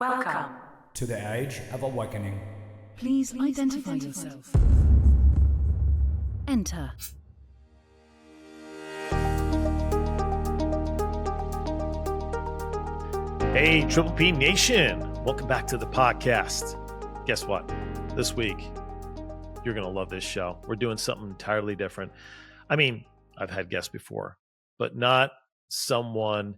Welcome to the Age of Awakening. Please identify yourself. Enter. Hey, Triple P Nation. Welcome back to the podcast. Guess what? This week, you're going to love this show. We're doing something entirely different. I mean, I've had guests before, but not someone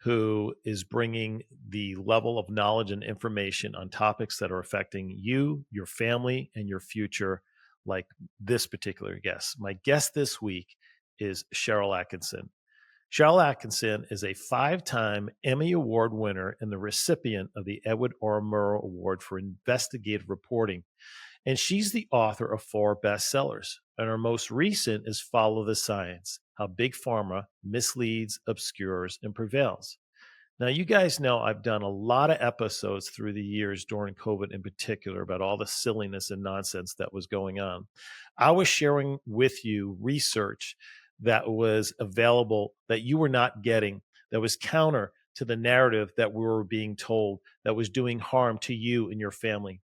who is bringing the level of knowledge and information on topics that are affecting you, your family, and your future like this particular guest. My guest this week is Sharyl Attkisson. Sharyl Attkisson is a 5-time Emmy Award winner and the recipient of the Edward R. Murrow Award for Investigative Reporting. And she's the author of 4 bestsellers. And her most recent is Follow the Science: How Big Pharma Misleads, Obscures, and Prevails. Now, you guys know I've done a lot of episodes through the years during COVID in particular about all the silliness and nonsense that was going on. I was sharing with you research that was available that you were not getting, that was counter to the narrative that we were being told, that was doing harm to you and your family.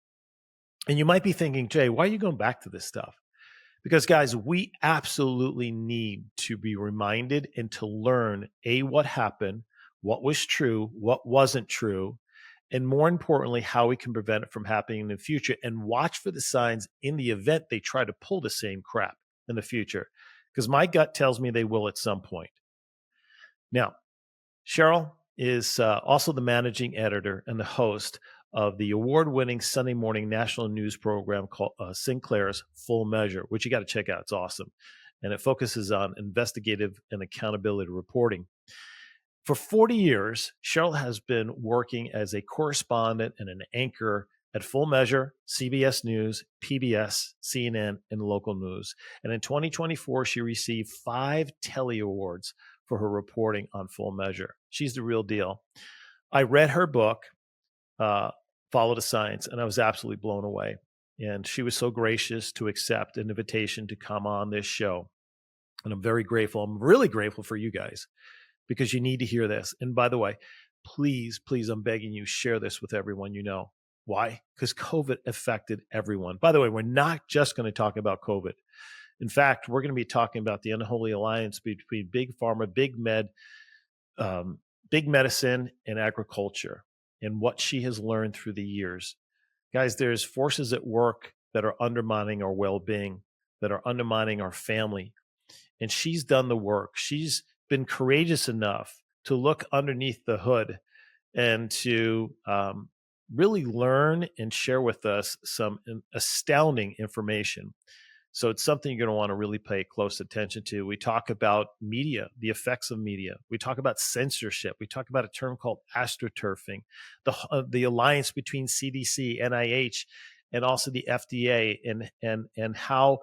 And you might be thinking, Jay, why are you going back to this stuff? Because, guys, we absolutely need to be reminded and to learn, A, what happened, what was true, what wasn't true, and more importantly, how we can prevent it from happening in the future, and watch for the signs in the event they try to pull the same crap in the future. Because my gut tells me they will at some point. Now, Sharyl is also the managing editor and the host of the award-winning Sunday morning national news program called Sinclair's Full Measure, which you got to check out. It's awesome. And it focuses on investigative and accountability reporting. For 40 years, Sharyl has been working as a correspondent and an anchor at Full Measure, CBS News, PBS, CNN, and local news. And in 2024, she received 5 Telly Awards for her reporting on Full Measure. She's the real deal. I read her book, Follow the Science, and I was absolutely blown away. And she was so gracious to accept an invitation to come on this show. And I'm very grateful. I'm really grateful for you guys because you need to hear this. And by the way, please, I'm begging you, share this with everyone you know. Why? Because COVID affected everyone. By the way, we're not just going to talk about COVID. In fact, we're going to be talking about the unholy alliance between Big Pharma, Big Medicine, and agriculture, and what she has learned through the years. Guys, there's forces at work that are undermining our well-being, that are undermining our family. And she's done the work. She's been courageous enough to look underneath the hood and to really learn and share with us some astounding information. So it's something you're going to want to really pay close attention to. We talk about media, the effects of media. We talk about censorship. We talk about a term called astroturfing, the alliance between CDC, NIH, and also the FDA, and how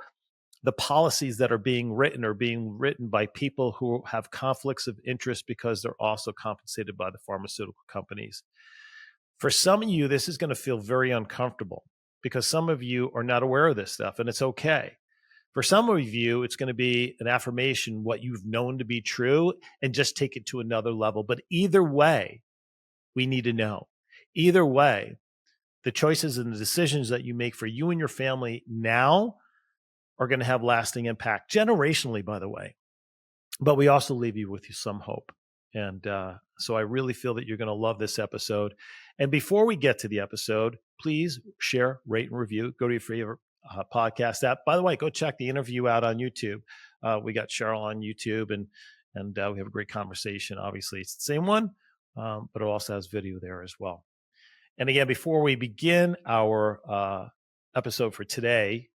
the policies that are being written by people who have conflicts of interest because they're also compensated by the pharmaceutical companies. For some of you, this is going to feel very uncomfortable because some of you are not aware of this stuff, and it's okay. For some of you, it's going to be an affirmation, what you've known to be true, and just take it to another level. But either way, we need to know. Either way, the choices and the decisions that you make for you and your family now are going to have lasting impact, generationally, by the way. But we also leave you with some hope. And so I really feel that you're going to love this episode. And before we get to the episode, please share, rate, and review. Go to your favorite podcast app. By the way, go check the interview out on YouTube. We got Sharyl on YouTube, and we have a great conversation. Obviously, it's the same one, but it also has video there as well. And again, before we begin our episode for today,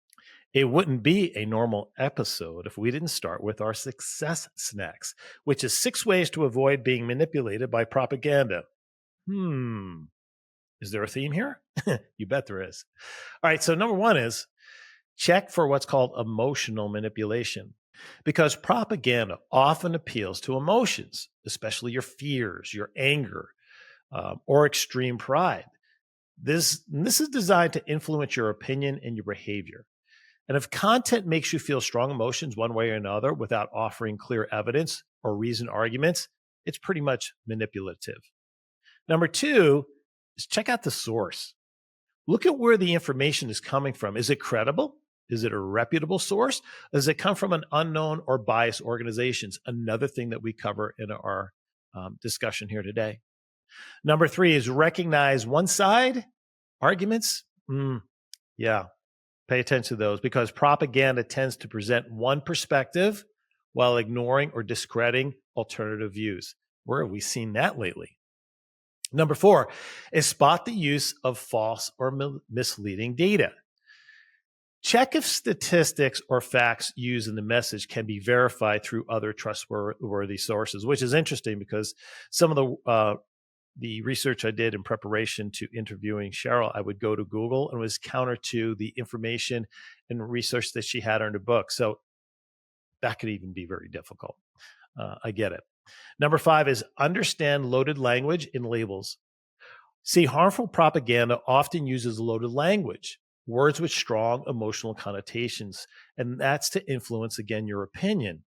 it wouldn't be a normal episode if we didn't start with our success snacks, which is 6 ways to avoid being manipulated by propaganda. Is there a theme here? You bet there is. All right, so number 1 is check for what's called emotional manipulation, because propaganda often appeals to emotions, especially your fears, your anger, or extreme pride. This is designed to influence your opinion and your behavior. And if content makes you feel strong emotions one way or another without offering clear evidence or reasoned arguments, it's pretty much manipulative. Number 2 is check out the source. Look at where the information is coming from. Is it credible? Is it a reputable source? Does it come from an unknown or biased organizations? Another thing that we cover in our discussion here today. Number 3 is recognize one side arguments. Yeah, pay attention to those because propaganda tends to present one perspective while ignoring or discrediting alternative views. Where have we seen that lately? Number 4 is spot the use of false or misleading data. Check if statistics or facts used in the message can be verified through other trustworthy sources, which is interesting because some of the research I did in preparation to interviewing Sharyl, I would go to Google and it was counter to the information and research that she had in her book. So that could even be very difficult. I get it. Number 5 is understand loaded language in labels. See, harmful propaganda often uses loaded language, words with strong emotional connotations, and that's to influence, again, your opinion.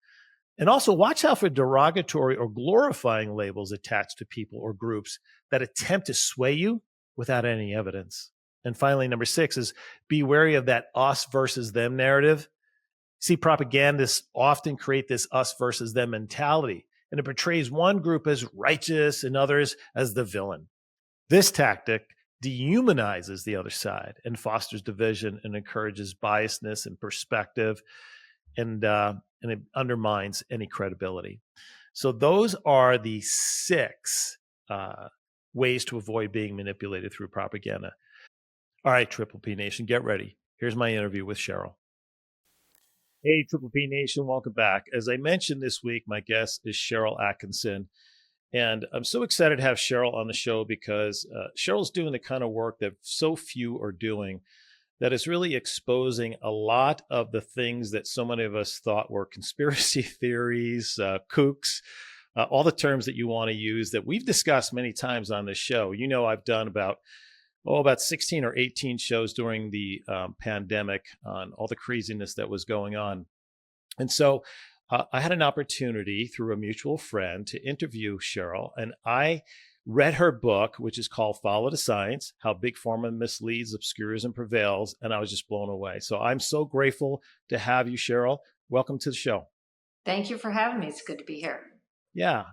And also watch out for derogatory or glorifying labels attached to people or groups that attempt to sway you without any evidence. And finally, number 6 is be wary of that us versus them narrative. See, propagandists often create this us versus them mentality, and it portrays one group as righteous and others as the villain. This tactic dehumanizes the other side and fosters division and encourages biasness and perspective, and it undermines any credibility. So those are the 6 ways to avoid being manipulated through propaganda. All right, Triple P Nation, get ready. Here's my interview with Sharyl. Hey, Triple P Nation, welcome back. As I mentioned this week, my guest is Sharyl Attkisson. And I'm so excited to have Sharyl on the show because Sharyl's doing the kind of work that so few are doing that is really exposing a lot of the things that so many of us thought were conspiracy theories, kooks, all the terms that you want to use that we've discussed many times on this show. You know, I've done about 16 or 18 shows during the pandemic on all the craziness that was going on. And so I had an opportunity through a mutual friend to interview Sharyl, and I read her book, which is called Follow the Science, How Big Pharma Misleads, Obscures, and Prevails. And I was just blown away. So I'm so grateful to have you, Sharyl. Welcome to the show. Thank you for having me. It's good to be here. Yeah.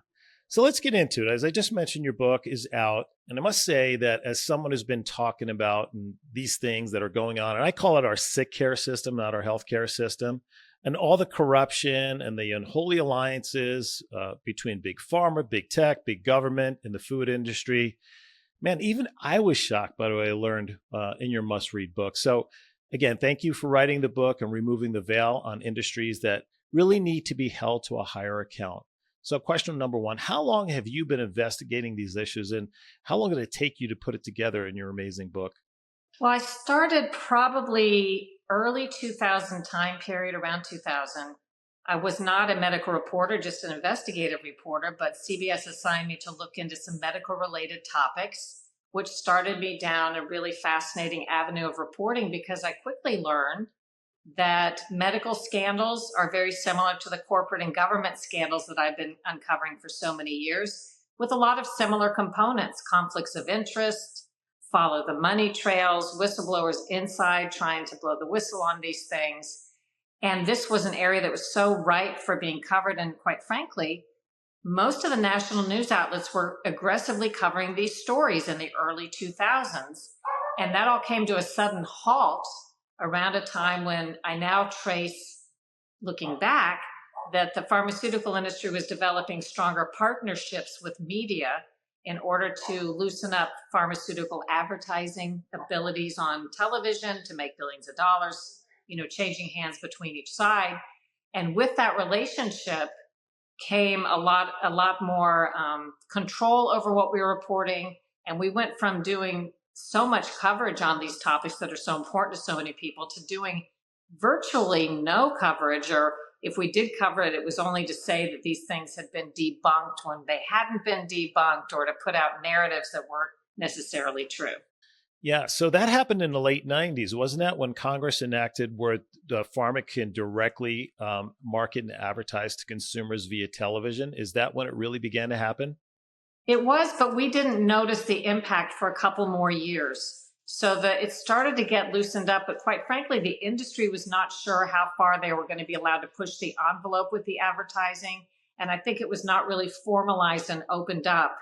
So let's get into it. As I just mentioned, your book is out. And I must say that as someone who's been talking about these things that are going on, and I call it our sick care system, not our healthcare system, and all the corruption and the unholy alliances between big pharma, big tech, big government, and the food industry. Man, even I was shocked by what I learned in your must-read book. So again, thank you for writing the book and removing the veil on industries that really need to be held to a higher account. So question number 1, how long have you been investigating these issues and how long did it take you to put it together in your amazing book? Well, I started probably early 2000 time period, around 2000. I was not a medical reporter, just an investigative reporter, but CBS assigned me to look into some medical related topics, which started me down a really fascinating avenue of reporting because I quickly learned that medical scandals are very similar to the corporate and government scandals that I've been uncovering for so many years, with a lot of similar components, conflicts of interest, follow the money trails, whistleblowers inside trying to blow the whistle on these things. And this was an area that was so ripe for being covered. And quite frankly, most of the national news outlets were aggressively covering these stories in the early 2000s. And that all came to a sudden halt around a time when I now trace, looking back, that the pharmaceutical industry was developing stronger partnerships with media in order to loosen up pharmaceutical advertising abilities on television to make billions of dollars, changing hands between each side. And with that relationship came a lot more control over what we were reporting. And we went from doing so much coverage on these topics that are so important to so many people to doing virtually no coverage, or if we did cover it, it was only to say that these things had been debunked when they hadn't been debunked, or to put out narratives that weren't necessarily true. Yeah, so that happened in the late 90s, wasn't that, when Congress enacted where the pharma can directly market and advertise to consumers via television? Is that when it really began to happen? It was, but we didn't notice the impact for a couple more years. So it started to get loosened up, but quite frankly, the industry was not sure how far they were going to be allowed to push the envelope with the advertising. And I think it was not really formalized and opened up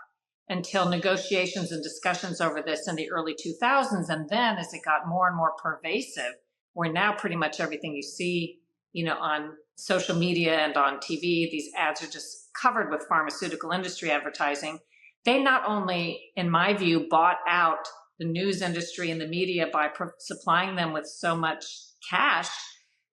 until negotiations and discussions over this in the early 2000s. And then as it got more and more pervasive, where now pretty much everything you see, on social media and on TV, these ads are just covered with pharmaceutical industry advertising. They not only, in my view, bought out the news industry and the media by supplying them with so much cash,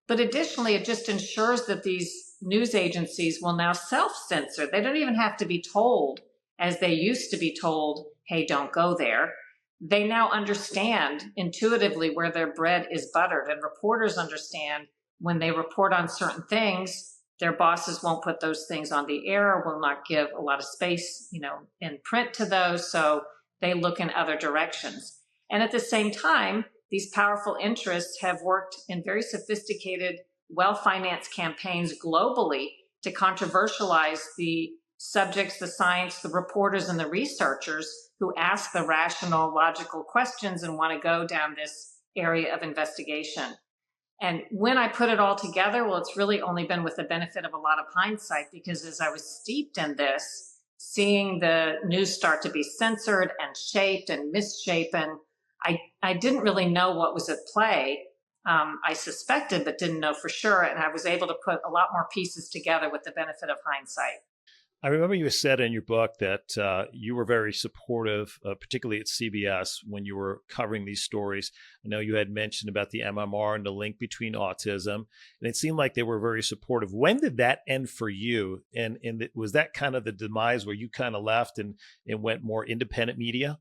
but additionally, it just ensures that these news agencies will now self-censor. They don't even have to be told, as they used to be told, hey, don't go there. They now understand intuitively where their bread is buttered, and reporters understand when they report on certain things, their bosses won't put those things on the air, or will not give a lot of space, in print to those. So they look in other directions. And at the same time, these powerful interests have worked in very sophisticated, well-financed campaigns globally to controversialize the subjects, the science, the reporters, and the researchers who ask the rational, logical questions and want to go down this area of investigation. And when I put it all together, well, it's really only been with the benefit of a lot of hindsight, because as I was steeped in this, seeing the news start to be censored and shaped and misshapen, I didn't really know what was at play. I suspected, but didn't know for sure. And I was able to put a lot more pieces together with the benefit of hindsight. I remember you said in your book that you were very supportive, particularly at CBS, when you were covering these stories. I know you had mentioned about the MMR and the link between autism, and it seemed like they were very supportive. When did that end for you? And was that kind of the demise where you kind of left and went more independent media?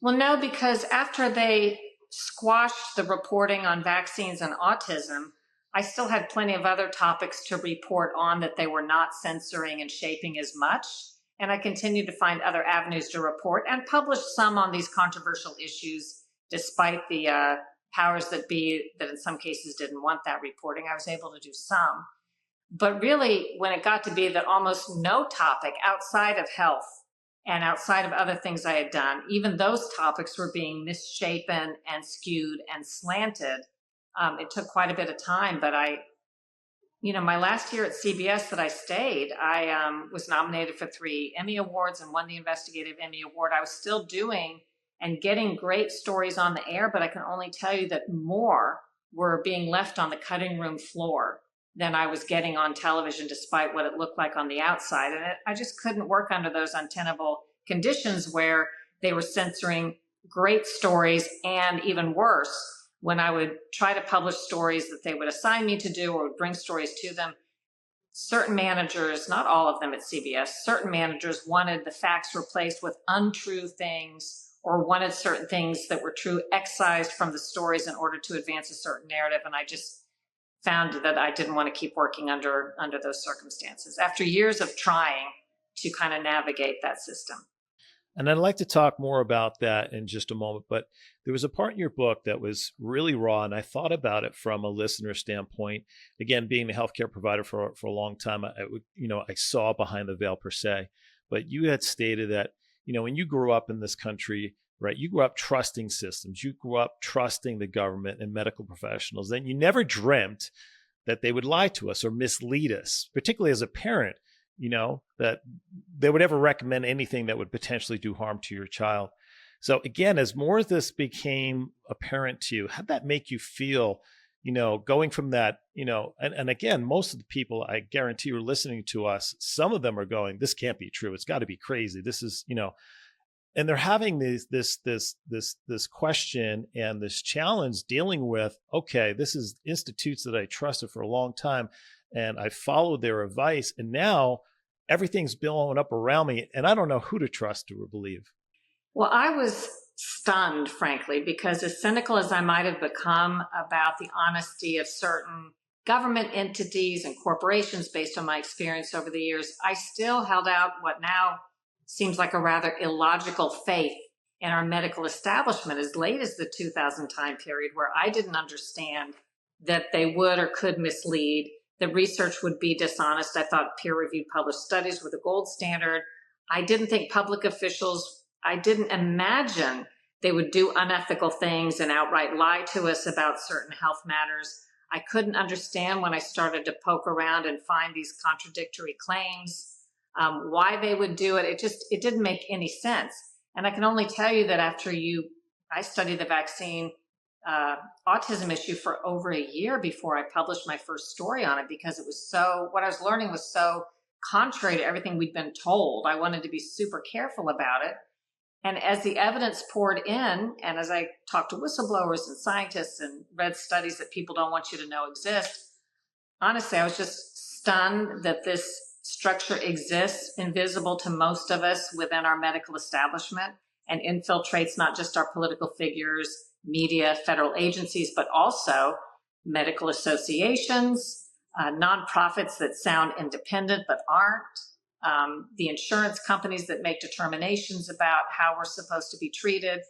Well, no, because after they squashed the reporting on vaccines and autism, I still had plenty of other topics to report on that they were not censoring and shaping as much. And I continued to find other avenues to report and publish some on these controversial issues, despite the powers that be that in some cases didn't want that reporting. I was able to do some. But really, when it got to be that almost no topic outside of health and outside of other things I had done, even those topics were being misshapen and skewed and slanted. It took quite a bit of time, but my last year at CBS that I stayed, I was nominated for 3 Emmy Awards and won the Investigative Emmy Award. I was still doing and getting great stories on the air, but I can only tell you that more were being left on the cutting room floor than I was getting on television, despite what it looked like on the outside. And I just couldn't work under those untenable conditions where they were censoring great stories, and even worse, when I would try to publish stories that they would assign me to do or would bring stories to them, certain managers, not all of them at CBS, certain managers wanted the facts replaced with untrue things, or wanted certain things that were true excised from the stories in order to advance a certain narrative. And I just found that I didn't want to keep working under those circumstances after years of trying to kind of navigate that system. And I'd like to talk more about that in just a moment, but there was a part in your book that was really raw, and I thought about it from a listener standpoint. Again, being the healthcare provider for a long time, I saw behind the veil per se, but you had stated that, when you grew up in this country, right, you grew up trusting systems, you grew up trusting the government and medical professionals, then you never dreamt that they would lie to us or mislead us, particularly as a parent. That they would ever recommend anything that would potentially do harm to your child. So again, as more of this became apparent to you, how'd that make you feel, going from that, and again, most of the people I guarantee are listening to us, some of them are going, this can't be true. It's got to be crazy. This is, and they're having this question and this challenge dealing with, okay, this is institutes that I trusted for a long time, and I followed their advice, and now everything's blowing up around me, and I don't know who to trust or believe. Well, I was stunned, frankly, because as cynical as I might have become about the honesty of certain government entities and corporations based on my experience over the years, I still held out what now seems like a rather illogical faith in our medical establishment as late as the 2000 time period, where I didn't understand that they would or could mislead. The research would be dishonest. I thought peer-reviewed published studies were the gold standard. I didn't think public officials, I didn't imagine they would do unethical things and outright lie to us about certain health matters. I couldn't understand when I started to poke around and find these contradictory claims, why they would do it. It didn't make any sense. And I can only tell you that I studied the vaccine autism issue for over a year before I published my first story on it, because what I was learning was so contrary to everything we'd been told. I wanted to be super careful about it. And as the evidence poured in, and as I talked to whistleblowers and scientists and read studies that people don't want you to know exist, honestly, I was just stunned that this structure exists, invisible to most of us within our medical establishment, and infiltrates not just our political figures, media, federal agencies, but also medical associations, nonprofits that sound independent but aren't, the insurance companies that make determinations about how we're supposed to be treated,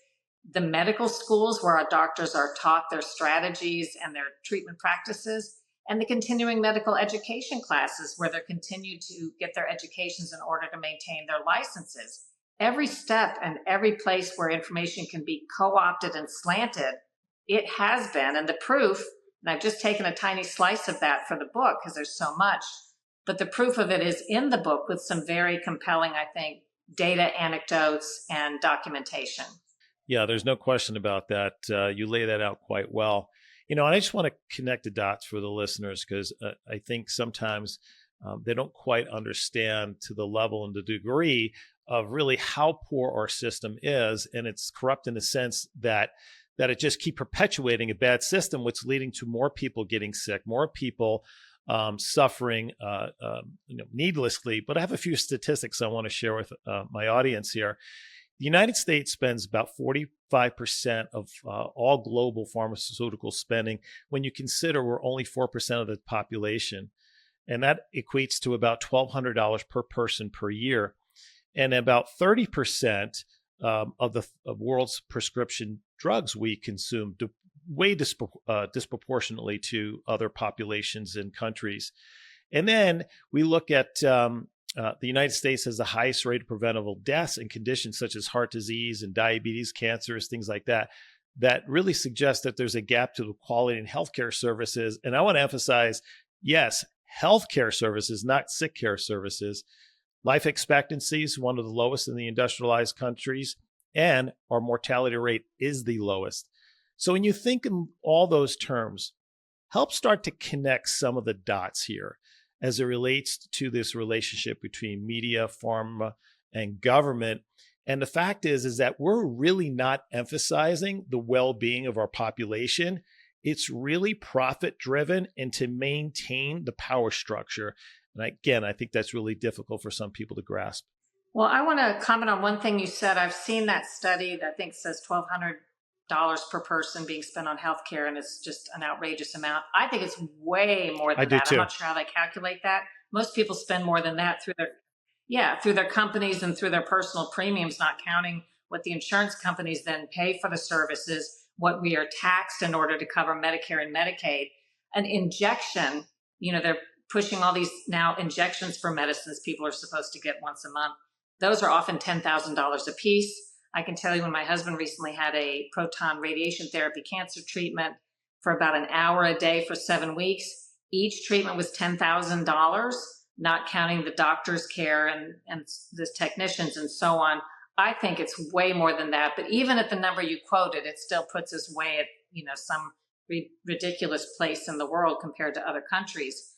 the medical schools where our doctors are taught their strategies and their treatment practices, and the continuing medical education classes where they're continued to get their educations in order to maintain their licenses. Every step and every place where information can be co-opted and slanted, it has been. And the proof, and I've just taken a tiny slice of that for the book because there's so much, but the proof of it is in the book with some very compelling, I think, data, anecdotes, and documentation. Yeah, there's no question about that. You lay that out quite well. And I just want to connect the dots for the listeners, because I think sometimes they don't quite understand to the level and the degree of really how poor our system is. And it's corrupt in the sense that it just keeps perpetuating a bad system, which is leading to more people getting sick, more people suffering needlessly. But I have a few statistics I want to share with my audience here. The United States spends about 45% of all global pharmaceutical spending when you consider we're only 4% of the population. And that equates to about $1,200 per person per year. And about 30% of the world's prescription drugs we consume way disproportionately to other populations and countries. And then we look at the United States has the highest rate of preventable deaths in conditions such as heart disease and diabetes, cancers, things like that, that really suggests that there's a gap to the quality in healthcare services. And I want to emphasize, yes, healthcare services, not sick care services. Life expectancy is one of the lowest in the industrialized countries, and our mortality rate is the lowest. So when you think in all those terms, help start to connect some of the dots here as it relates to this relationship between media, pharma, and government. And the fact is that we're really not emphasizing the well-being of our population. It's really profit-driven and to maintain the power structure. And again, I think that's really difficult for some people to grasp. Well, I want to comment on one thing you said. I've seen that study that I think says $1,200 per person being spent on healthcare, and it's just an outrageous amount. I think it's way more than that. I'm not sure how they calculate that. Most people spend more than that through their companies and through their personal premiums, not counting what the insurance companies then pay for the services, what we are taxed in order to cover Medicare and Medicaid. An injection, they're pushing all these now injections for medicines people are supposed to get once a month. Those are often $10,000 a piece. I can tell you when my husband recently had a proton radiation therapy cancer treatment for about an hour a day for 7 weeks, each treatment was $10,000, not counting the doctor's care and the technicians and so on. I think it's way more than that. But even at the number you quoted, it still puts us way at some ridiculous place in the world compared to other countries.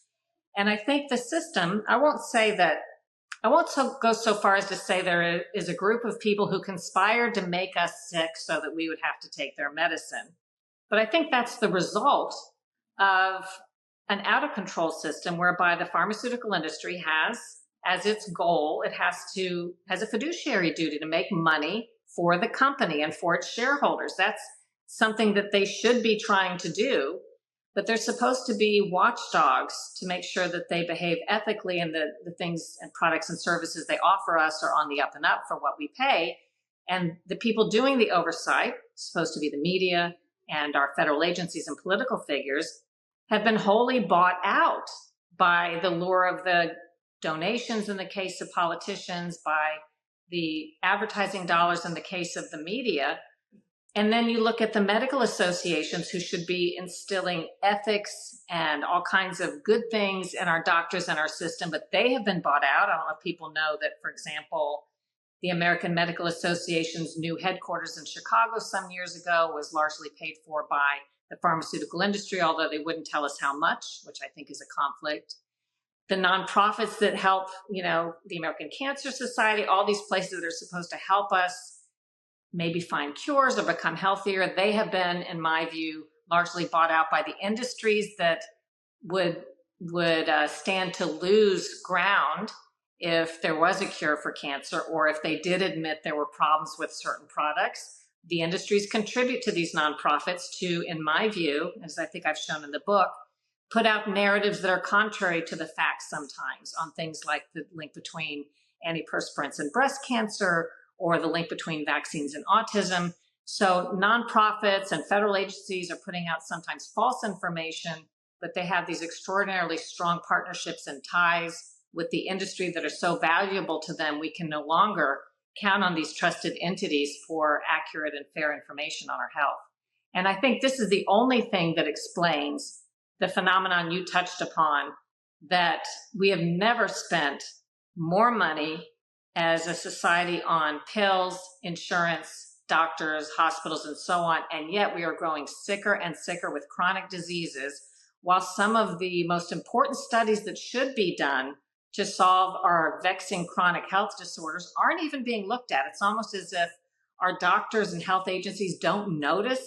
And I think the system, I won't go so far as to say there is a group of people who conspired to make us sick so that we would have to take their medicine. But I think that's the result of an out-of-control system whereby the pharmaceutical industry has, as its goal, it has a fiduciary duty to make money for the company and for its shareholders. That's something that they should be trying to do. But they're supposed to be watchdogs to make sure that they behave ethically and the things and products and services they offer us are on the up and up for what we pay. And the people doing the oversight, supposed to be the media and our federal agencies and political figures, have been wholly bought out by the lure of the donations in the case of politicians, by the advertising dollars in the case of the media. And then you look at the medical associations who should be instilling ethics and all kinds of good things in our doctors and our system, but they have been bought out. I don't know if people know that, for example, the American Medical Association's new headquarters in Chicago some years ago was largely paid for by the pharmaceutical industry, although they wouldn't tell us how much, which I think is a conflict. The nonprofits that help, the American Cancer Society, all these places that are supposed to help us maybe find cures or become healthier, they have been, in my view, largely bought out by the industries that would stand to lose ground if there was a cure for cancer, or if they did admit there were problems with certain products. The industries contribute to these nonprofits to, in my view, as I think I've shown in the book, put out narratives that are contrary to the facts sometimes on things like the link between antiperspirants and breast cancer, or the link between vaccines and autism. So nonprofits and federal agencies are putting out sometimes false information, but they have these extraordinarily strong partnerships and ties with the industry that are so valuable to them. We can no longer count on these trusted entities for accurate and fair information on our health. And I think this is the only thing that explains the phenomenon you touched upon, that we have never spent more money as a society on pills, insurance, doctors, hospitals, and so on. And yet we are growing sicker and sicker with chronic diseases, while some of the most important studies that should be done to solve our vexing chronic health disorders aren't even being looked at. It's almost as if our doctors and health agencies don't notice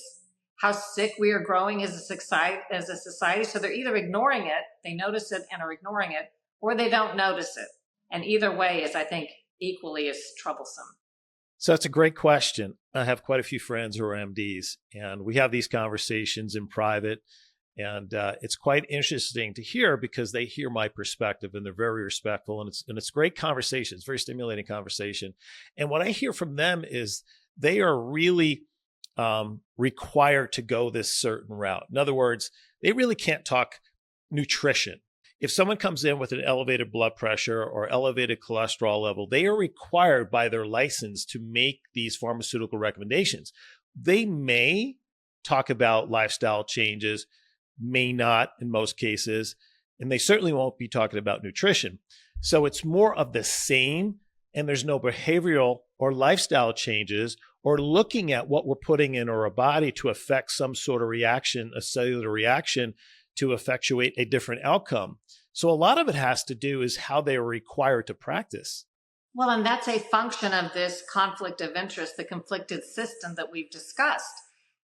how sick we are growing as a society. So they're either ignoring it, they notice it and are ignoring it, or they don't notice it. And either way is, I think, equally as troublesome. So that's a great question. I have quite a few friends who are MDs, and we have these conversations in private. And it's quite interesting to hear, because they hear my perspective and they're very respectful, and it's great conversation. It's very stimulating conversation. And what I hear from them is they are really required to go this certain route. In other words, they really can't talk nutrition. If someone comes in with an elevated blood pressure or elevated cholesterol level, they are required by their license to make these pharmaceutical recommendations. They may talk about lifestyle changes, may not in most cases, and they certainly won't be talking about nutrition. So it's more of the same, and there's no behavioral or lifestyle changes or looking at what we're putting in our body to affect some sort of reaction, a cellular reaction to effectuate a different outcome. So a lot of it has to do is how they are required to practice. Well, and that's a function of this conflict of interest, the conflicted system that we've discussed,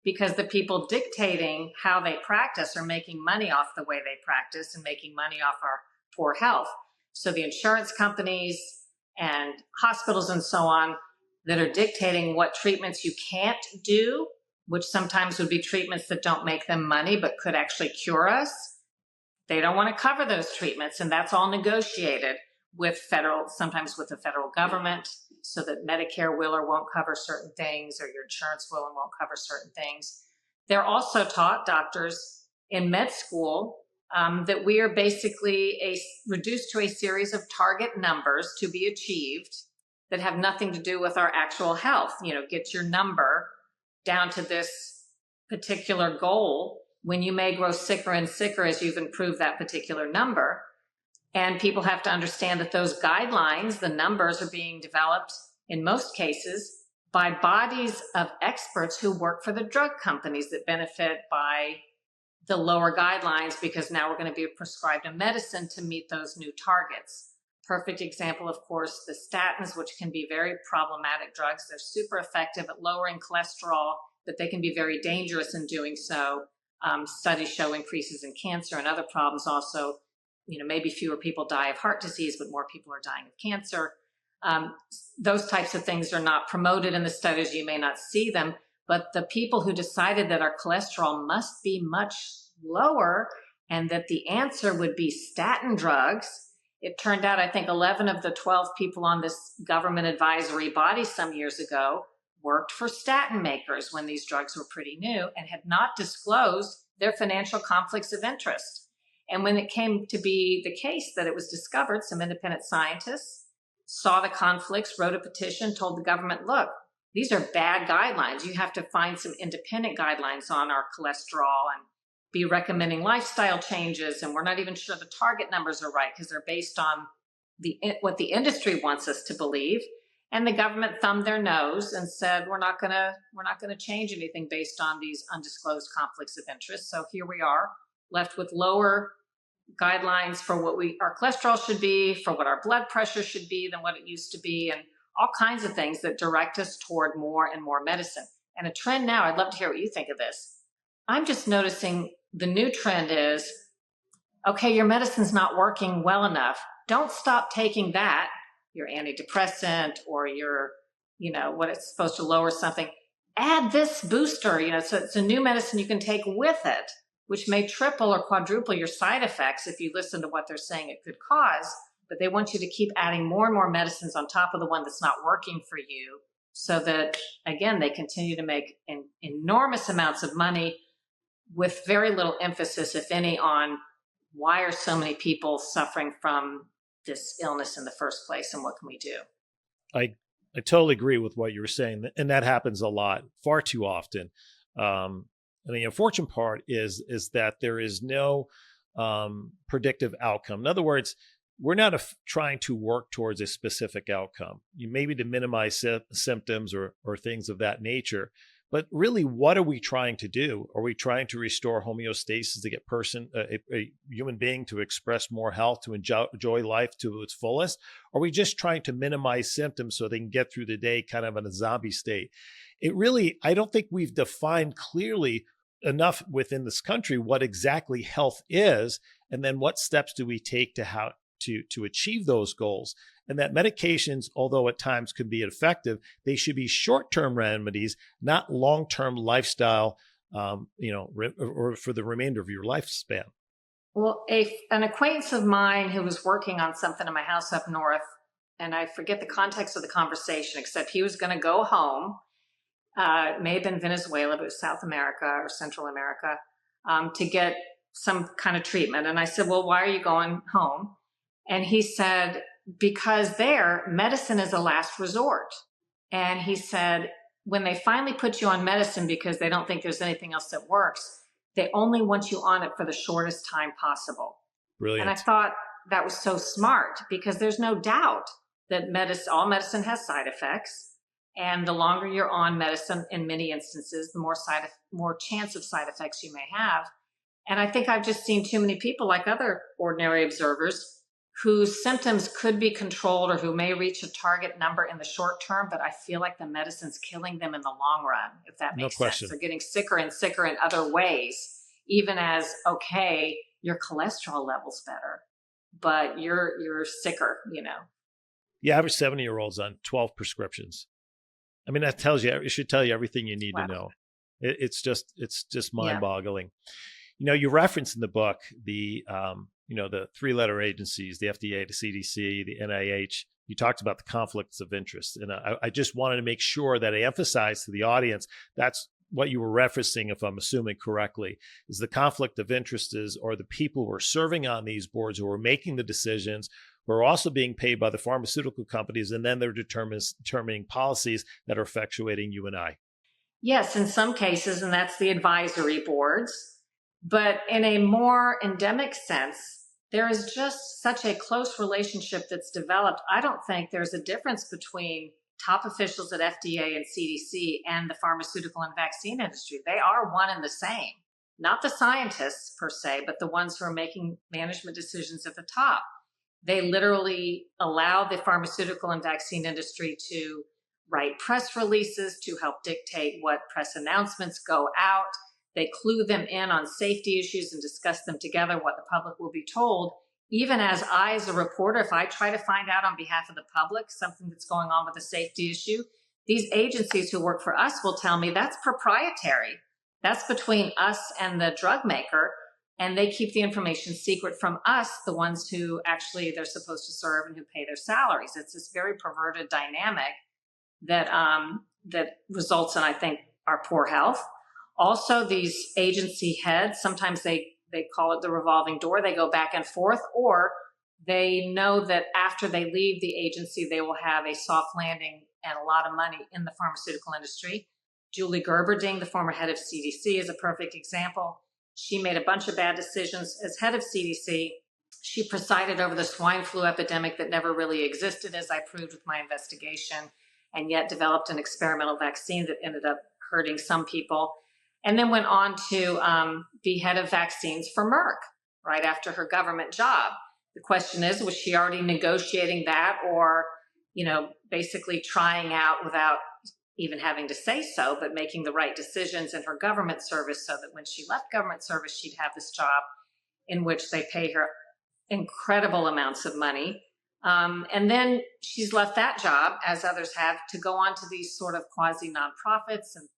because the people dictating how they practice are making money off the way they practice and making money off our poor health. So the insurance companies and hospitals and so on that are dictating what treatments you can't do, which sometimes would be treatments that don't make them money but could actually cure us. They don't want to cover those treatments, and that's all negotiated with sometimes with the federal government, so that Medicare will or won't cover certain things, or your insurance will and won't cover certain things. They're also taught, doctors in med school, that we are basically reduced to a series of target numbers to be achieved that have nothing to do with our actual health. Get your number down to this particular goal when you may grow sicker and sicker as you've improved that particular number. And people have to understand that those guidelines, the numbers, are being developed in most cases by bodies of experts who work for the drug companies that benefit by the lower guidelines, because now we're going to be prescribed a medicine to meet those new targets. Perfect example, of course, the statins, which can be very problematic drugs. They're super effective at lowering cholesterol, but they can be very dangerous in doing so. Studies show increases in cancer and other problems also. Maybe fewer people die of heart disease, but more people are dying of cancer. Those types of things are not promoted in the studies. You may not see them, but the people who decided that our cholesterol must be much lower and that the answer would be statin drugs, it turned out, I think 11 of the 12 people on this government advisory body some years ago worked for statin makers when these drugs were pretty new and had not disclosed their financial conflicts of interest. And when it came to be the case that it was discovered, some independent scientists saw the conflicts, wrote a petition, told the government, look, these are bad guidelines. You have to find some independent guidelines on our cholesterol and be recommending lifestyle changes. And we're not even sure the target numbers are right because they're based on what the industry wants us to believe. And the government thumbed their nose and said, we're not going to change anything based on these undisclosed conflicts of interest. So here we are, left with lower guidelines for what our cholesterol should be, for what our blood pressure should be than what it used to be, and all kinds of things that direct us toward more and more medicine. And a trend now, I'd love to hear what you think of this. I'm just noticing the new trend is, okay, your medicine's not working well enough. Don't stop taking that, your antidepressant or your, what it's supposed to lower something. Add this booster, so it's a new medicine you can take with it, which may triple or quadruple your side effects if you listen to what they're saying it could cause. But they want you to keep adding more and more medicines on top of the one that's not working for you so that, again, they continue to make enormous amounts of money with very little emphasis, if any, on why are so many people suffering from this illness in the first place and what can we do? I totally agree with what you were saying. And that happens a lot, far too often. And the unfortunate part is that there is no predictive outcome. In other words, we're not trying to work towards a specific outcome. You maybe to minimize symptoms or things of that nature. But really, what are we trying to do? Are we trying to restore homeostasis to get a human being to express more health, to enjoy life to its fullest? Or are we just trying to minimize symptoms so they can get through the day kind of in a zombie state? I don't think we've defined clearly enough within this country what exactly health is, and then what steps do we take to achieve those goals. And that medications, although at times can be effective, they should be short-term remedies, not long-term lifestyle, or for the remainder of your lifespan. Well, an acquaintance of mine who was working on something in my house up north, and I forget the context of the conversation, except he was going to go home. It may have been Venezuela, but it was South America or Central America, to get some kind of treatment. And I said, well, why are you going home? And he said, because there, medicine is a last resort. And he said, when they finally put you on medicine because they don't think there's anything else that works, they only want you on it for the shortest time possible. Brilliant. And I thought that was so smart because there's no doubt that all medicine has side effects. And the longer you're on medicine, in many instances, the more chance of side effects you may have. And I think I've just seen too many people, like other ordinary observers, whose symptoms could be controlled or who may reach a target number in the short term, but I feel like the medicine's killing them in the long run, if that makes sense. They're getting sicker and sicker in other ways, even as, okay, your cholesterol level's better, but you're sicker, The average 70-year-old's on 12 prescriptions. I mean, that it should tell you everything you need to know. It's just mind-boggling. You reference in the book the 3-letter agencies, the FDA, the CDC, the NIH. You talked about the conflicts of interest. And I just wanted to make sure that I emphasize to the audience, that's what you were referencing, if I'm assuming correctly, is the conflict of interest or the people who are serving on these boards, who are making the decisions, who are also being paid by the pharmaceutical companies, and then they're determining policies that are effectuating you and I. Yes, in some cases, and that's the advisory boards. But in a more endemic sense, there is just such a close relationship that's developed. I don't think there's a difference between top officials at FDA and CDC and the pharmaceutical and vaccine industry. They are one and the same. Not the scientists per se, but the ones who are making management decisions at the top. They literally allow the pharmaceutical and vaccine industry to write press releases, to help dictate what press announcements go out. They clue them in on safety issues and discuss them together, what the public will be told. Even as a reporter, if I try to find out on behalf of the public something that's going on with a safety issue, these agencies who work for us will tell me that's proprietary. That's between us and the drug maker, and they keep the information secret from us, the ones who actually they're supposed to serve and who pay their salaries. It's this very perverted dynamic that results in, I think, our poor health. Also, these agency heads, sometimes they they call it the revolving door. They go back and forth, or they know that after they leave the agency, they will have a soft landing and a lot of money in the pharmaceutical industry. Julie Gerberding, the former head of CDC, is a perfect example. She made a bunch of bad decisions as head of CDC. She presided over the swine flu epidemic that never really existed, as I proved with my investigation, and yet developed an experimental vaccine that ended up hurting some people, and then went on to be head of vaccines for Merck right after her government job. The question is, was she already negotiating that, or, basically trying out without even having to say so, but making the right decisions in her government service so that when she left government service, she'd have this job in which they pay her incredible amounts of money. And then she's left that job, as others have, to go on to these sort of quasi nonprofits and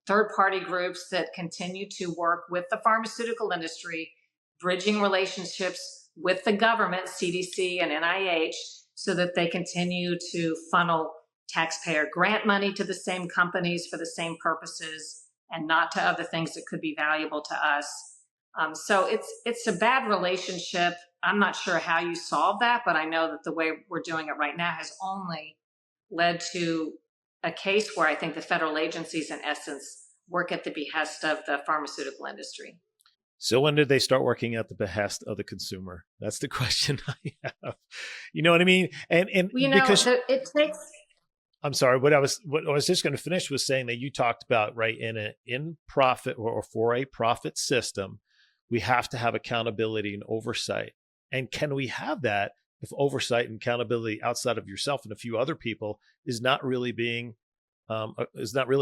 third-party groups that continue to work with the pharmaceutical industry, bridging relationships with the government, CDC and NIH, so that they continue to funnel taxpayer grant money to the same companies for the same purposes and not to other things that could be valuable to us. So it's a bad relationship. I'm not sure how you solve that, but I know that the way we're doing it right now has only led to a case where I think the federal agencies, in essence, work at the behest of the pharmaceutical industry. So when did they start working at the behest of the consumer? That's the question I have. You know what I mean? And because it takes. I'm sorry. What I was just going to finish was saying that you talked about, right, in profit or for a profit system, we have to have accountability and oversight. And can we have that if oversight and accountability outside of yourself and a few other people is not really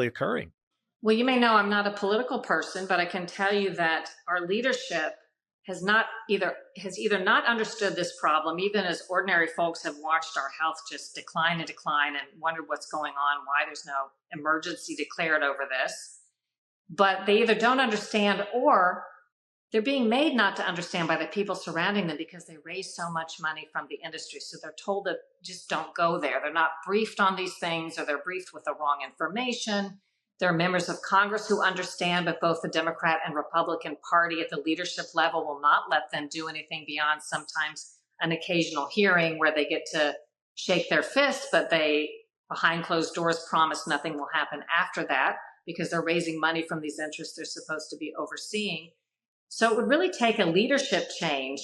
occurring? Well, you may know I'm not a political person, but I can tell you that our leadership has either not understood this problem, even as ordinary folks have watched our health just decline and decline and wondered what's going on, why there's no emergency declared over this. But they either don't understand, or they're being made not to understand by the people surrounding them because they raise so much money from the industry. So they're told that just don't go there. They're not briefed on these things, or they're briefed with the wrong information. There are members of Congress who understand, but both the Democrat and Republican Party at the leadership level will not let them do anything beyond sometimes an occasional hearing where they get to shake their fist, but they, behind closed doors, promise nothing will happen after that because they're raising money from these interests they're supposed to be overseeing. So it would really take a leadership change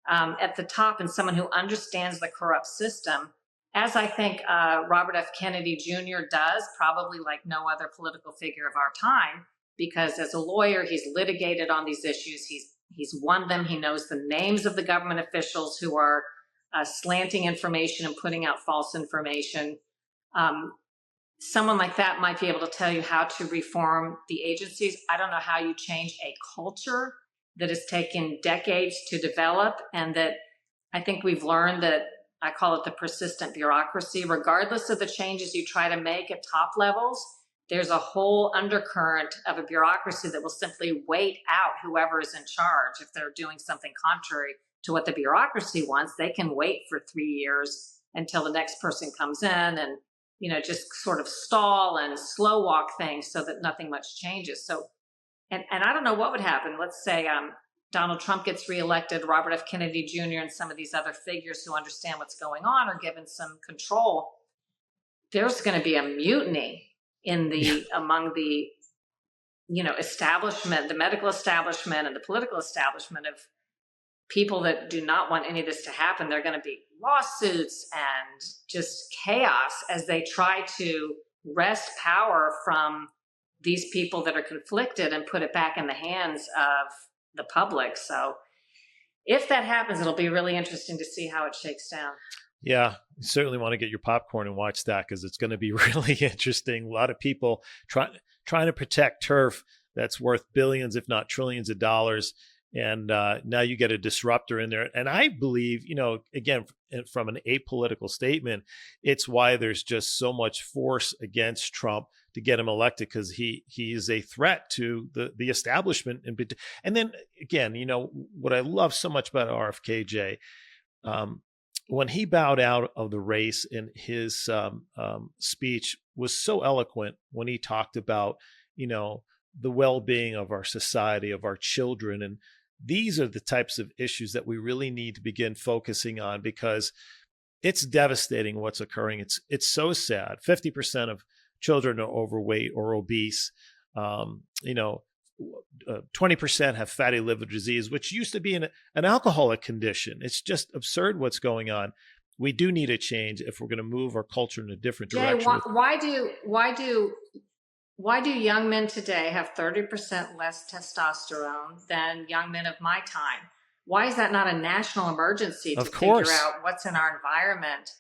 at the top, and someone who understands the corrupt system, as I think Robert F. Kennedy Jr. does, probably like no other political figure of our time, because as a lawyer, he's litigated on these issues. He's won them. He knows the names of the government officials who are slanting information and putting out false information. Someone like that might be able to tell you how to reform the agencies. I don't know how you change a culture that has taken decades to develop, and that I think we've learned that, I call it the persistent bureaucracy. Regardless of the changes you try to make at top levels, there's a whole undercurrent of a bureaucracy that will simply wait out whoever is in charge. If they're doing something contrary to what the bureaucracy wants, they can wait for 3 years until the next person comes in and, just sort of stall and slow walk things so that nothing much changes. So, and I don't know what would happen. Let's say Donald Trump gets reelected, Robert F. Kennedy Jr. and some of these other figures who understand what's going on are given some control. There's going to be a mutiny among the, establishment, the medical establishment and the political establishment of people that do not want any of this to happen. There are going to be lawsuits and just chaos as they try to wrest power from these people that are conflicted and put it back in the hands of the public. So if that happens, it'll be really interesting to see how it shakes down. Yeah, you certainly want to get your popcorn and watch that, because it's going to be really interesting. A lot of people trying to protect turf that's worth billions, if not trillions of dollars. And now you get a disruptor in there. And I believe, again, from an apolitical statement, it's why there's just so much force against Trump to get him elected, because he is a threat to the establishment. And then again, what I love so much about RFKJ, when he bowed out of the race, in his speech was so eloquent when he talked about, the well-being of our society, of our children, and These are the types of issues that we really need to begin focusing on, because it's devastating what's occurring. It's so sad. 50% of children are overweight or obese. 20% have fatty liver disease, which used to be an alcoholic condition. It's just absurd what's going on. We do need a change if we're going to move our culture in a different direction. Why do young men today have 30% less testosterone than young men of my time? Why is that not a national emergency to figure out what's in our environment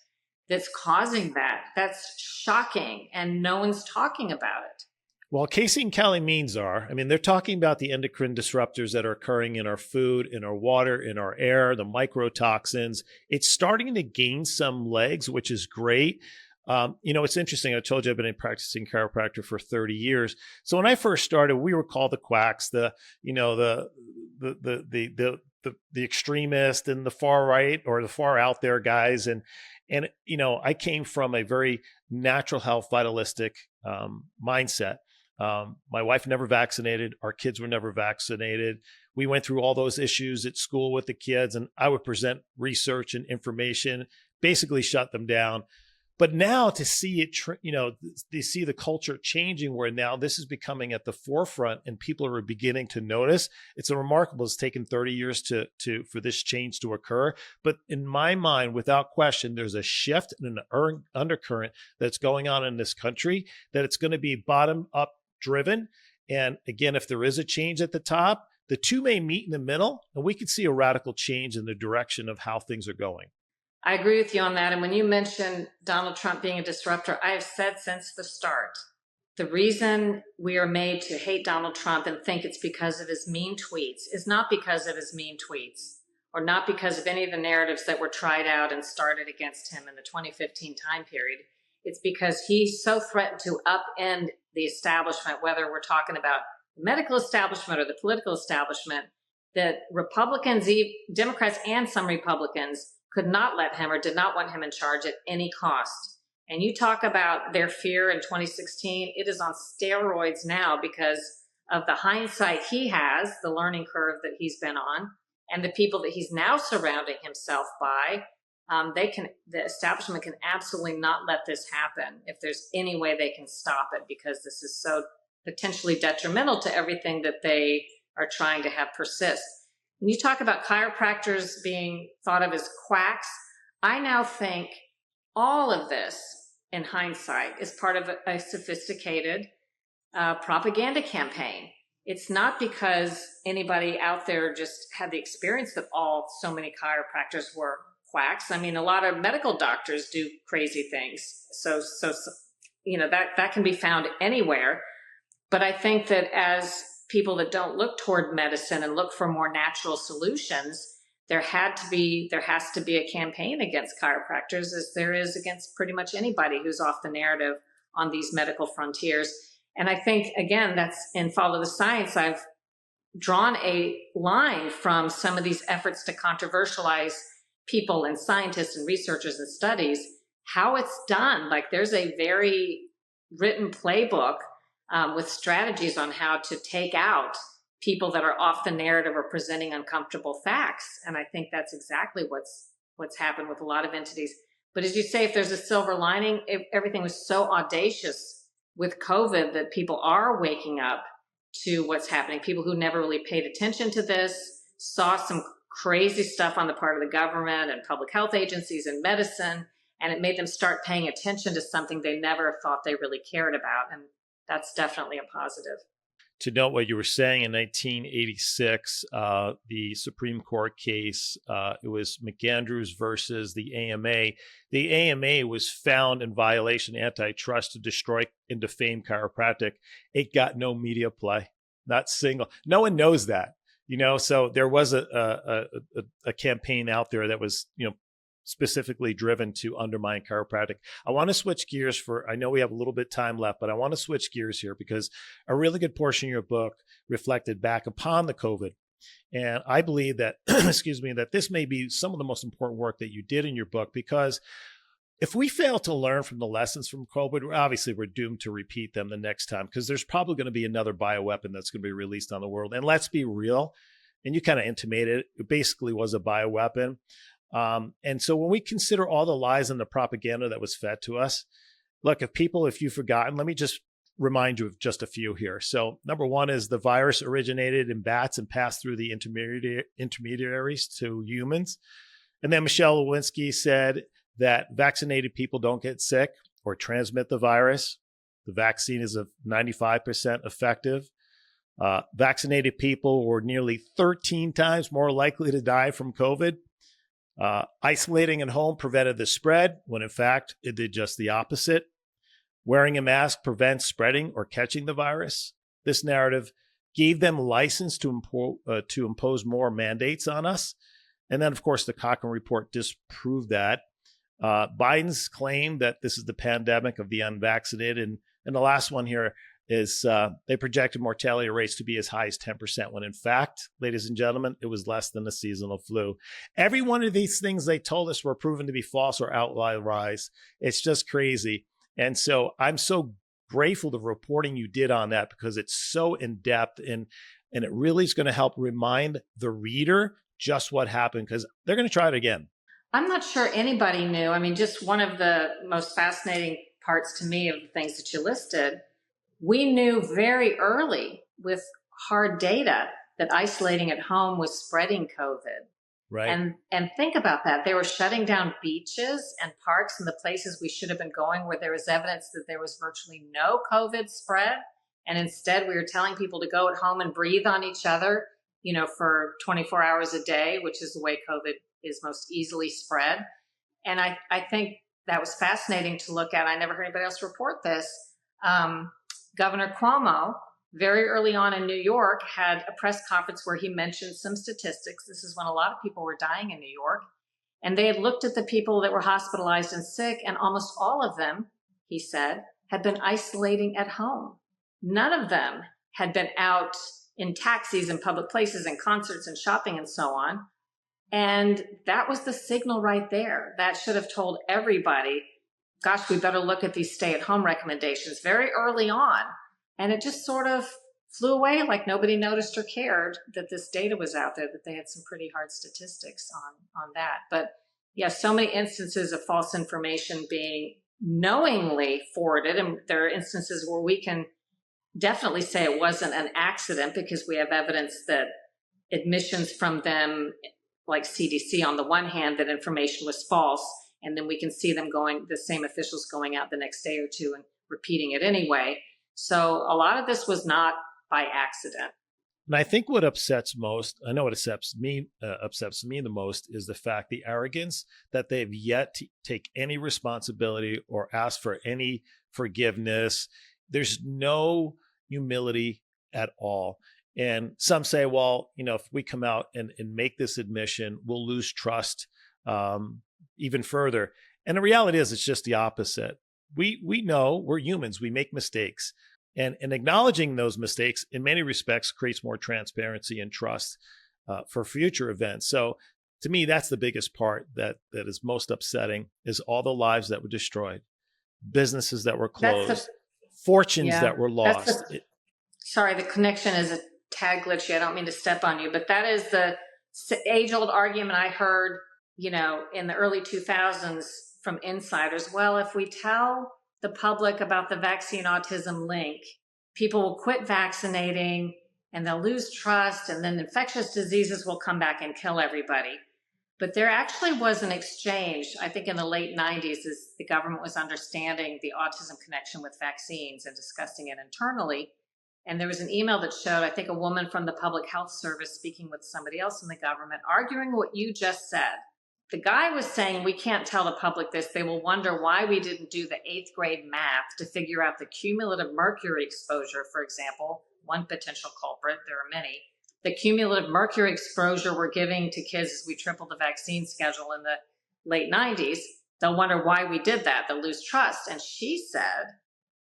that's causing that? That's shocking, and no one's talking about it. Well, Casey and Callie Means are. I mean, they're talking about the endocrine disruptors that are occurring in our food, in our water, in our air, the microtoxins. It's starting to gain some legs, which is great. It's interesting. I told you I've been a practicing chiropractor for 30 years. So when I first started, we were called the quacks, the extremist and the far right or the far out there guys. And I came from a very natural health, vitalistic mindset. My wife never vaccinated. Our kids were never vaccinated. We went through all those issues at school with the kids, and I would present research and information, basically shut them down. But now to see it, to see the culture changing, where now this is becoming at the forefront and people are beginning to notice. It's remarkable. It's taken 30 years for this change to occur. But in my mind, without question, there's a shift and an undercurrent that's going on in this country, that it's going to be bottom up driven. And again, if there is a change at the top, the two may meet in the middle, and we could see a radical change in the direction of how things are going. I agree with you on that. And when you mentioned Donald Trump being a disruptor, I have said since the start, the reason we are made to hate Donald Trump and think it's because of his mean tweets is not because of his mean tweets, or not because of any of the narratives that were tried out and started against him in the 2015 time period. It's because he so threatened to upend the establishment, whether we're talking about the medical establishment or the political establishment, that Republicans, Democrats, and some Republicans could not let him or did not want him in charge at any cost. And you talk about their fear in 2016, it is on steroids now because of the hindsight he has, the learning curve that he's been on, and the people that he's now surrounding himself by. The establishment can absolutely not let this happen if there's any way they can stop it, because this is so potentially detrimental to everything that they are trying to have persist. When you talk about chiropractors being thought of as quacks, I now think all of this, in hindsight, is part of a sophisticated propaganda campaign. It's not because anybody out there just had the experience that so many chiropractors were quacks. I mean, a lot of medical doctors do crazy things. So that can be found anywhere. But I think that as people that don't look toward medicine and look for more natural solutions, there has to be a campaign against chiropractors, as there is against pretty much anybody who's off the narrative on these medical frontiers. And I think, again, that's in Follow the Science. I've drawn a line from some of these efforts to controversialize people and scientists and researchers and studies, how it's done. Like, there's a very written playbook with strategies on how to take out people that are off the narrative or presenting uncomfortable facts. And I think that's exactly what's happened with a lot of entities. But as you say, if there's a silver lining, everything was so audacious with COVID that people are waking up to what's happening. People who never really paid attention to this saw some crazy stuff on the part of the government and public health agencies and medicine, and it made them start paying attention to something they never thought they really cared about. And that's definitely a positive. To note what you were saying, in 1986, the Supreme Court case, it was McAndrews versus the AMA. The AMA was found in violation of antitrust to destroy and defame chiropractic. It got no media play, not single. No one knows that, so there was a campaign out there that was, specifically driven to undermine chiropractic. I want to switch gears I know we have a little bit of time left, but I want to switch gears here because a really good portion of your book reflected back upon the COVID. And I believe that, that this may be some of the most important work that you did in your book, because if we fail to learn from the lessons from COVID, obviously we're doomed to repeat them the next time, because there's probably going to be another bioweapon that's going to be released on the world. And let's be real, and you kind of intimated it basically was a bioweapon. And so when we consider all the lies and the propaganda that was fed to us, look, if you've forgotten, let me just remind you of just a few here. So number one is the virus originated in bats and passed through the intermediaries to humans. And then Michelle Lewinsky said that vaccinated people don't get sick or transmit the virus. The vaccine is 95% effective. Vaccinated people were nearly 13 times more likely to die from COVID. Isolating at home prevented the spread, when in fact it did just the opposite. Wearing a mask prevents spreading or catching the virus. This narrative gave them license to impose more mandates on us. And then, of course, the Cochrane report disproved that. Biden's claim that this is the pandemic of the unvaccinated. And the last one here is they projected mortality rates to be as high as 10%, when in fact, ladies and gentlemen, it was less than a seasonal flu. Every one of these things they told us were proven to be false or outlier lies. It's just crazy. And so I'm so grateful the reporting you did on that, because it's so in depth and it really is going to help remind the reader just what happened, because they're going to try it again. I'm not sure anybody knew. I mean, just one of the most fascinating parts to me of the things that you listed, we knew very early with hard data that isolating at home was spreading COVID. Right. And think about that. They were shutting down beaches and parks and the places we should have been going where there was evidence that there was virtually no COVID spread. And instead we were telling people to go at home and breathe on each other, for 24 hours a day, which is the way COVID is most easily spread. And I think that was fascinating to look at. I never heard anybody else report this. Governor Cuomo, very early on in New York, had a press conference where he mentioned some statistics. This is when a lot of people were dying in New York. And they had looked at the people that were hospitalized and sick, and almost all of them, he said, had been isolating at home. None of them had been out in taxis and public places and concerts and shopping and so on. And that was the signal right there. That should have told everybody, gosh, we better look at these stay-at-home recommendations very early on. And it just sort of flew away like nobody noticed or cared that this data was out there, that they had some pretty hard statistics on that. But yeah, so many instances of false information being knowingly forwarded. And there are instances where we can definitely say it wasn't an accident, because we have evidence that admissions from them, like CDC on the one hand, that information was false. And then we can see them the same officials going out the next day or two and repeating it anyway. So a lot of this was not by accident. And I think what upsets most, I know what upsets me the most, is the fact, the arrogance that they've yet to take any responsibility or ask for any forgiveness. There's no humility at all. And some say, well, if we come out and make this admission, we'll lose trust even further. And the reality is, it's just the opposite. We know we're humans. We make mistakes. And acknowledging those mistakes in many respects creates more transparency and trust for future events. So to me, that's the biggest part that is most upsetting, is all the lives that were destroyed, businesses that were closed, fortunes that were lost. Sorry, the connection is a tad glitchy. I don't mean to step on you, but that is the age-old argument I heard, in the early 2000s from insiders. Well, if we tell the public about the vaccine autism link, people will quit vaccinating and they'll lose trust, and then infectious diseases will come back and kill everybody. But there actually was an exchange, I think in the late 90s, as the government was understanding the autism connection with vaccines and discussing it internally. And there was an email that showed, I think, a woman from the Public Health Service speaking with somebody else in the government, arguing what you just said. The guy was saying, we can't tell the public this. They will wonder why we didn't do the 8th grade math to figure out the cumulative mercury exposure, for example, one potential culprit. There are many. The cumulative mercury exposure we're giving to kids as we tripled the vaccine schedule in the late 90s. They'll wonder why we did that. They'll lose trust. And she said,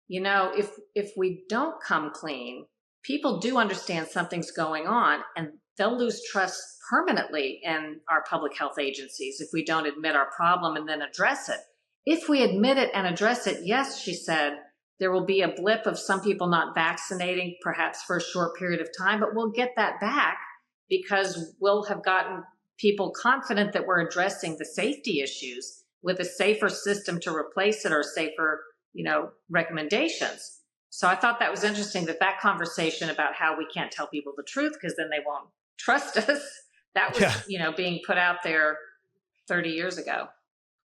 if we don't come clean, people do understand something's going on, and they'll lose trust permanently in our public health agencies if we don't admit our problem and then address it. If we admit it and address it, yes, she said, there will be a blip of some people not vaccinating, perhaps for a short period of time, but we'll get that back because we'll have gotten people confident that we're addressing the safety issues with a safer system to replace it, or safer, recommendations. So I thought that was interesting, that conversation about how we can't tell people the truth because then they won't trust us, that was, being put out there 30 years ago.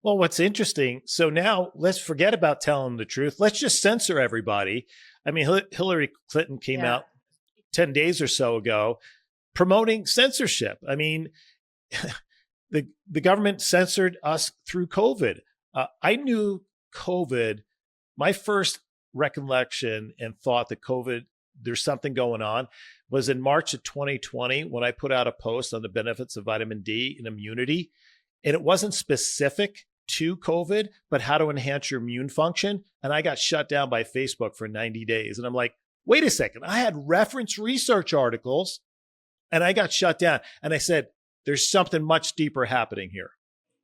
Well, what's interesting, so now let's forget about telling the truth. Let's just censor everybody. I mean, Hillary Clinton came out 10 days or so ago promoting censorship. I mean, the government censored us through COVID. I knew COVID, my first recollection and thought that COVID, there's something going on, was in March of 2020 when I put out a post on the benefits of vitamin D and immunity. And it wasn't specific to COVID, but how to enhance your immune function. And I got shut down by Facebook for 90 days. And I'm like, wait a second, I had reference research articles and I got shut down. And I said, there's something much deeper happening here.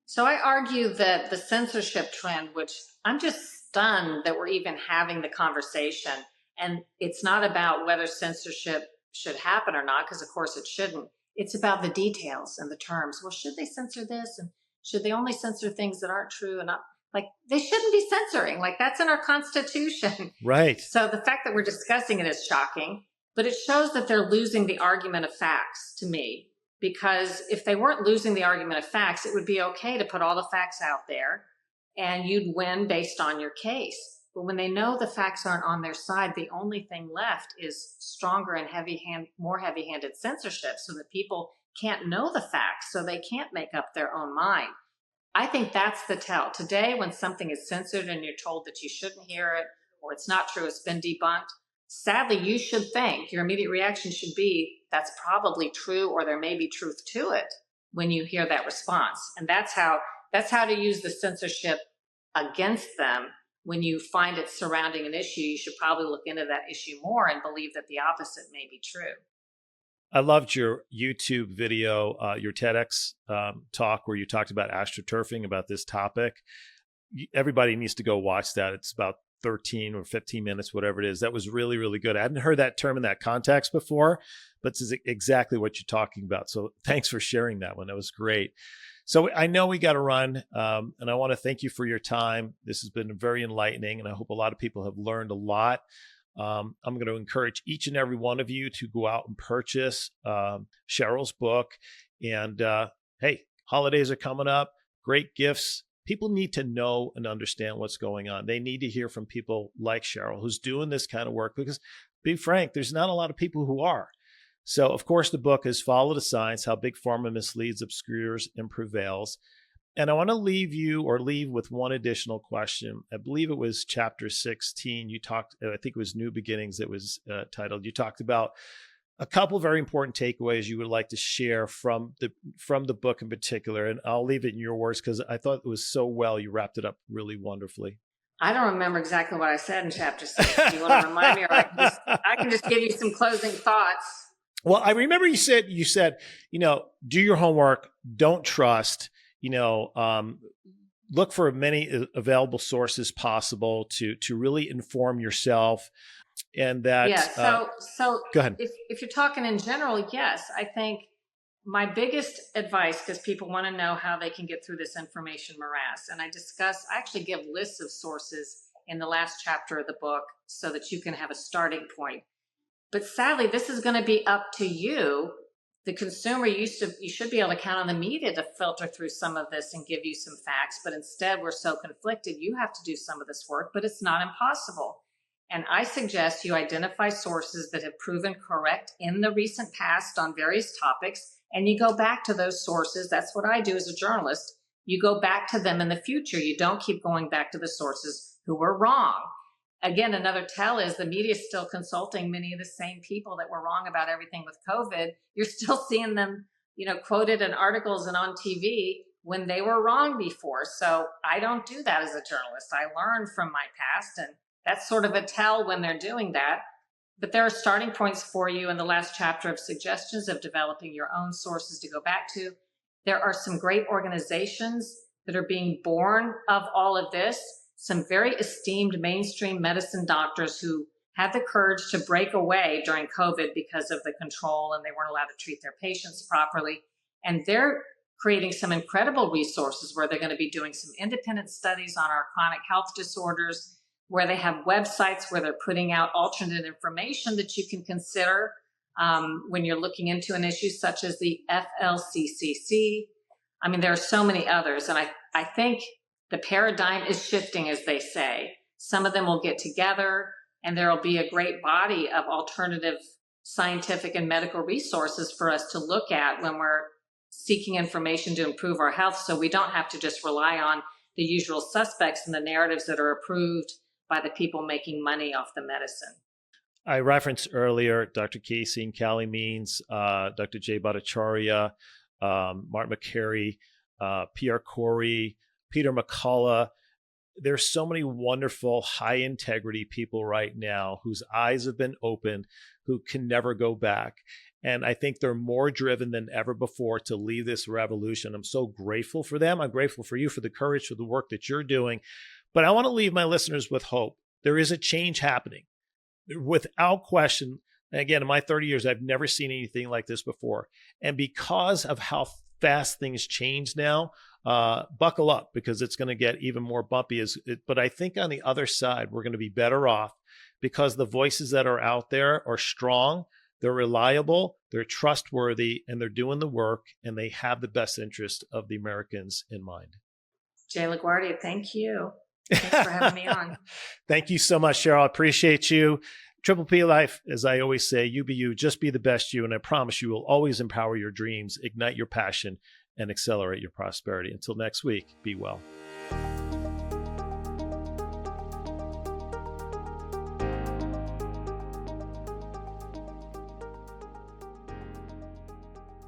So I argue that the censorship trend, which I'm just stunned that we're even having the conversation, and it's not about whether censorship should happen or not, because of course it shouldn't. It's about the details and the terms. Well, should they censor this? And should they only censor things that aren't true? And not, like, they shouldn't be censoring. Like, that's in our Constitution. Right. So the fact that we're discussing it is shocking, but it shows that they're losing the argument of facts to me. Because if they weren't losing the argument of facts, it would be okay to put all the facts out there and you'd win based on your case. But when they know the facts aren't on their side, the only thing left is stronger and more heavy-handed censorship, so that people can't know the facts, so they can't make up their own mind. I think that's the tell. Today, when something is censored and you're told that you shouldn't hear it, or it's not true, it's been debunked, sadly, you should think, your immediate reaction should be, that's probably true, or there may be truth to it when you hear that response. And that's how to use the censorship against them. When you find it surrounding an issue, you should probably look into that issue more and believe that the opposite may be true. I loved your YouTube video, your TEDx talk where you talked about astroturfing, about this topic. Everybody needs to go watch that. It's about 13 or 15 minutes, whatever it is. That was really, really good. I hadn't heard that term in that context before, but it's exactly what you're talking about. So thanks for sharing that one. That was great. So I know we got to run, and I want to thank you for your time. This has been very enlightening, and I hope a lot of people have learned a lot. I'm going to encourage each and every one of you to go out and purchase Sharyl's book. And hey, holidays are coming up. Great gifts. People need to know and understand what's going on. They need to hear from people like Sharyl, who's doing this kind of work, because, be frank, there's not a lot of people who are. So, of course, the book is Follow the Science, How Big Pharma Misleads, Obscures, and Prevails. And I want to leave with one additional question. I believe it was chapter 16. You talked, I think it was New Beginnings that was titled. You talked about a couple of very important takeaways you would like to share from the book in particular. And I'll leave it in your words because I thought it was so well. You wrapped it up really wonderfully. I don't remember exactly what I said in chapter 6. Do you want to remind me? Or I can just give you some closing thoughts. Well, I remember you said, do your homework, don't trust, look for many available sources possible to really inform yourself. And that, so go ahead. If you're talking in general, yes, I think my biggest advice, because people want to know how they can get through this information morass. And I actually give lists of sources in the last chapter of the book so that you can have a starting point. But sadly, this is going to be up to you. The consumer, you should be able to count on the media to filter through some of this and give you some facts. But instead, we're so conflicted, you have to do some of this work, but it's not impossible. And I suggest you identify sources that have proven correct in the recent past on various topics, and you go back to those sources. That's what I do as a journalist. You go back to them in the future. You don't keep going back to the sources who were wrong. Again, another tell is the media is still consulting many of the same people that were wrong about everything with COVID. You're still seeing them, quoted in articles and on TV when they were wrong before. So I don't do that as a journalist. I learn from my past, and that's sort of a tell when they're doing that. But there are starting points for you in the last chapter of suggestions of developing your own sources to go back to. There are some great organizations that are being born of all of this. Some very esteemed mainstream medicine doctors who had the courage to break away during COVID because of the control, and they weren't allowed to treat their patients properly. And they're creating some incredible resources where they're going to be doing some independent studies on our chronic health disorders, where they have websites where they're putting out alternate information that you can consider when you're looking into an issue such as the FLCCC. I mean, there are so many others. And I think the paradigm is shifting, as they say. Some of them will get together, and there will be a great body of alternative scientific and medical resources for us to look at when we're seeking information to improve our health, so we don't have to just rely on the usual suspects and the narratives that are approved by the people making money off the medicine. I referenced earlier Dr. Casey and Callie Means, Dr. Jay Bhattacharya, Martin McCary, Pierre Corey, Peter McCullough. There's so many wonderful, high integrity people right now whose eyes have been opened, who can never go back. And I think they're more driven than ever before to lead this revolution. I'm so grateful for them. I'm grateful for you for the courage, for the work that you're doing. But I want to leave my listeners with hope. There is a change happening. Without question, again, in my 30 years, I've never seen anything like this before. And because of how fast things change now, buckle up, because it's going to get even more bumpy. But I think on the other side, we're going to be better off because the voices that are out there are strong, they're reliable, they're trustworthy, and they're doing the work, and they have the best interest of the Americans in mind. Jay LaGuardia, thank you. Thanks for having me on. Thank you so much, Sharyl. I appreciate you. Triple P Life, as I always say, you be you, just be the best you. And I promise you will always empower your dreams, ignite your passion, and accelerate your prosperity. Until next week, be well.